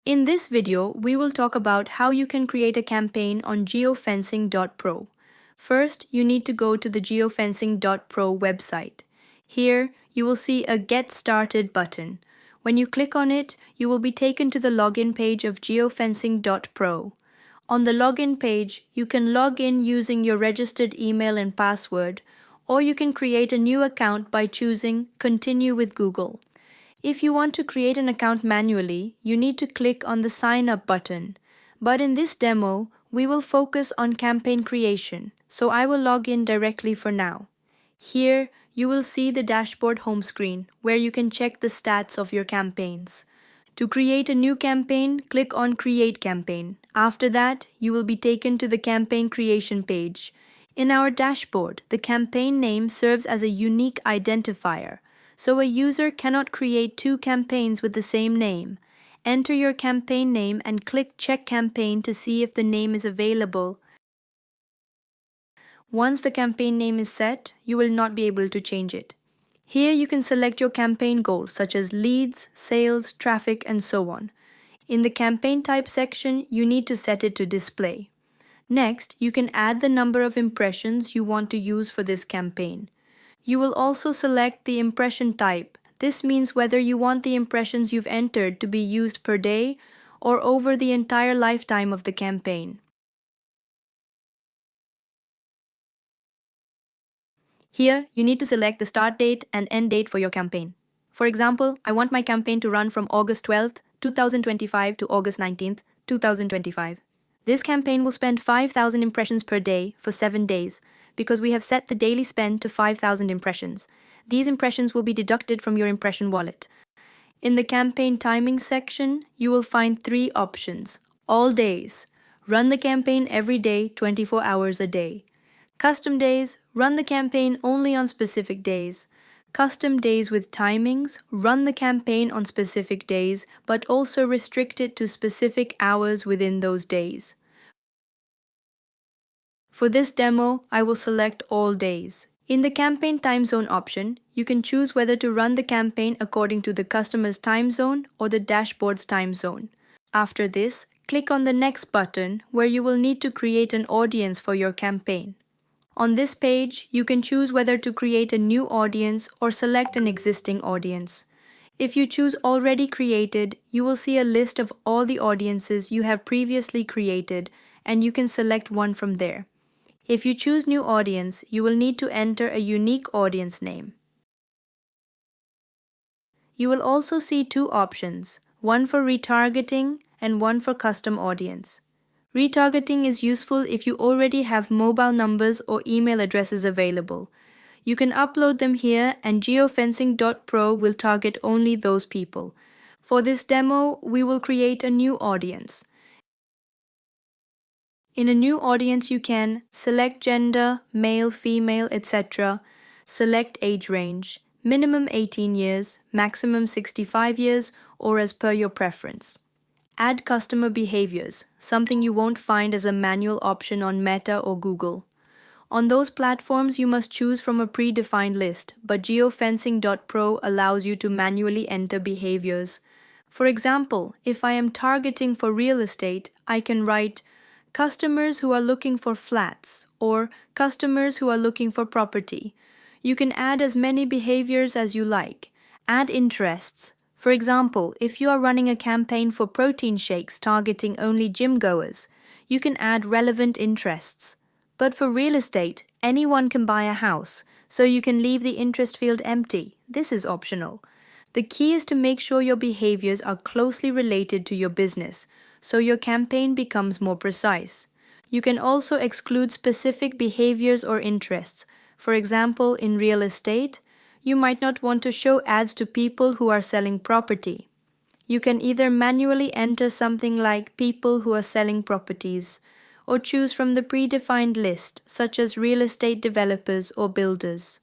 In this video, we will talk about how you can create a campaign on Geofencing.Pro. First, you need to go to the Geofencing.Pro website. Here, you will see a Get Started button. When you click on it, you will be taken to the login page of Geofencing.Pro. On the login page, you can log in using your registered email and password, or you can create a new account by choosing Continue with Google. If you want to create an account manually, you need to click on the Sign Up button. But in this demo, we will focus on campaign creation, so I will log in directly for now. Here, you will see the dashboard home screen, where you can check the stats of your campaigns. To create a new campaign, click on Create Campaign. After that, you will be taken to the campaign creation page. In our dashboard, the campaign name serves as a unique identifier, so a user cannot create two campaigns with the same name. Enter your campaign name and click Check Campaign to see if the name is available. Once the campaign name is set, you will not be able to change it. Here you can select your campaign goal, such as leads, sales, traffic, and so on. In the campaign type section, you need to set it to display. Next, you can add the number of impressions you want to use for this campaign. You will also select the impression type. This means whether you want the impressions you've entered to be used per day or over the entire lifetime of the campaign. Here, you need to select the start date and end date for your campaign. For example, I want my campaign to run from August 12th, 2025 to August 19th, 2025. This campaign will spend 5,000 impressions per day for 7 days because we have set the daily spend to 5,000 impressions. These impressions will be deducted from your impression wallet. In the campaign timing section, you will find 3 options. All days. Run the campaign every day, 24 hours a day. Custom days. Run the campaign only on specific days. Custom days with timings. Run the campaign on specific days, but also restrict it to specific hours within those days. For this demo, I will select all days. In the campaign time zone option, you can choose whether to run the campaign according to the customer's time zone or the dashboard's time zone. After this, click on the Next button where you will need to create an audience for your campaign. On this page, you can choose whether to create a new audience or select an existing audience. If you choose Already Created, you will see a list of all the audiences you have previously created, and you can select one from there. If you choose New Audience, you will need to enter a unique audience name. You will also see 2 options, one for retargeting and one for custom audience. Retargeting is useful if you already have mobile numbers or email addresses available. You can upload them here and Geofencing.Pro will target only those people. For this demo, we will create a new audience. In a new audience, you can select gender, male, female, etc. Select age range, minimum 18 years, maximum 65 years, or as per your preference. Add customer behaviors, something you won't find as a manual option on Meta or Google. On those platforms, you must choose from a predefined list, but Geofencing.Pro allows you to manually enter behaviors. For example, if I am targeting for real estate, I can write customers who are looking for flats or customers who are looking for property. You can add as many behaviors as you like. Add interests. For example, if you are running a campaign for protein shakes targeting only gym goers, you can add relevant interests. But for real estate, anyone can buy a house, so you can leave the interest field empty. This is optional. The key is to make sure your behaviors are closely related to your business, so your campaign becomes more precise. You can also exclude specific behaviors or interests. For example, in real estate, you might not want to show ads to people who are selling property. You can either manually enter something like people who are selling properties, or choose from the predefined list, such as real estate developers or builders.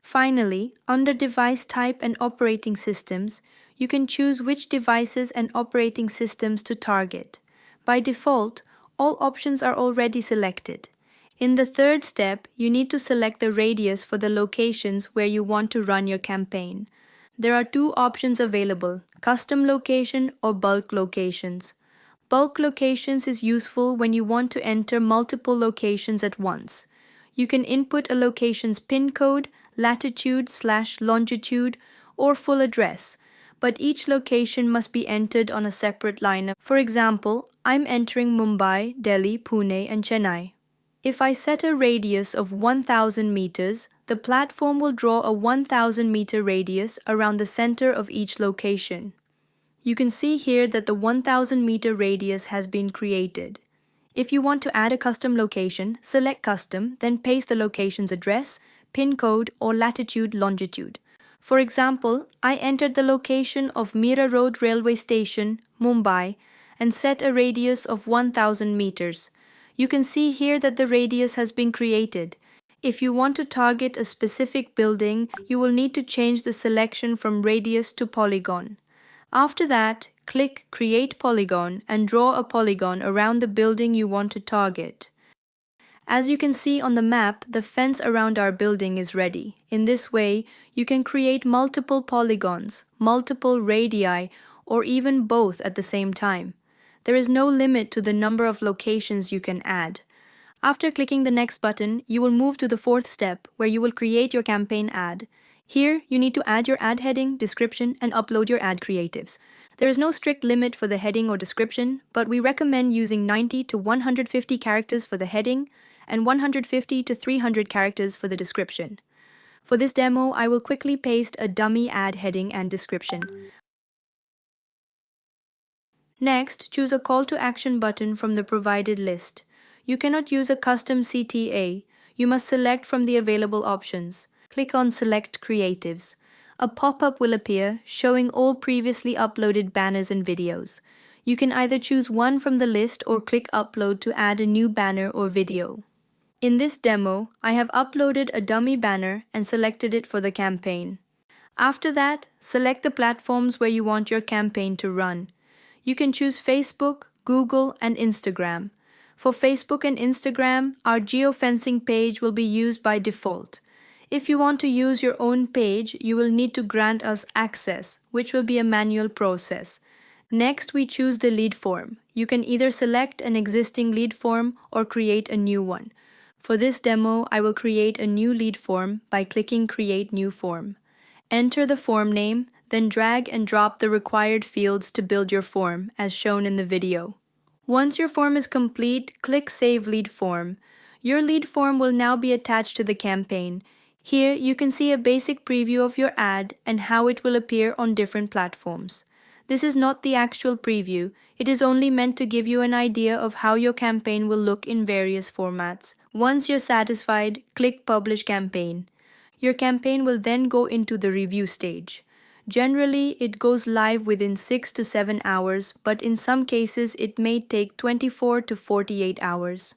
Finally, under Device Type and Operating Systems, you can choose which devices and operating systems to target. By default, all options are already selected. In the third step, you need to select the radius for the locations where you want to run your campaign. There are two options available: custom location or bulk locations. Bulk locations is useful when you want to enter multiple locations at once. You can input a location's PIN code, latitude/longitude, or full address, but each location must be entered on a separate line. For example, I'm entering Mumbai, Delhi, Pune, and Chennai. If I set a radius of 1000 meters, the platform will draw a 1000-meter radius around the center of each location. You can see here that the 1000-meter radius has been created. If you want to add a custom location, select Custom, then paste the location's address, PIN code, or latitude/longitude. For example, I entered the location of Mira Road Railway Station, Mumbai, and set a radius of 1000 meters. You can see here that the radius has been created. If you want to target a specific building, you will need to change the selection from radius to polygon. After that, click Create Polygon and draw a polygon around the building you want to target. As you can see on the map, the fence around our building is ready. In this way, you can create multiple polygons, multiple radii, or even both at the same time. There is no limit to the number of locations you can add. After clicking the next button, you will move to the fourth step, where you will create your campaign ad. Here, you need to add your ad heading, description, and upload your ad creatives. There is no strict limit for the heading or description, but we recommend using 90 to 150 characters for the heading and 150 to 300 characters for the description. For this demo, I will quickly paste a dummy ad heading and description. Next, choose a call to action button from the provided list. You cannot use a custom CTA. You must select from the available options. Click on Select Creatives. A pop-up will appear showing all previously uploaded banners and videos. You can either choose one from the list or click Upload to add a new banner or video. In this demo, I have uploaded a dummy banner and selected it for the campaign. After that, select the platforms where you want your campaign to run. You can choose Facebook, Google, and Instagram. For Facebook and Instagram, our geofencing page will be used by default. If you want to use your own page, you will need to grant us access, which will be a manual process. Next, we choose the lead form. You can either select an existing lead form or create a new one. For this demo, I will create a new lead form by clicking Create New Form. Enter the form name, then drag and drop the required fields to build your form, as shown in the video. Once your form is complete, click Save Lead Form. Your lead form will now be attached to the campaign. Here, you can see a basic preview of your ad and how it will appear on different platforms. This is not the actual preview. It is only meant to give you an idea of how your campaign will look in various formats. Once you're satisfied, click Publish Campaign. Your campaign will then go into the review stage. Generally, it goes live within 6 to 7 hours, but in some cases, it may take 24 to 48 hours.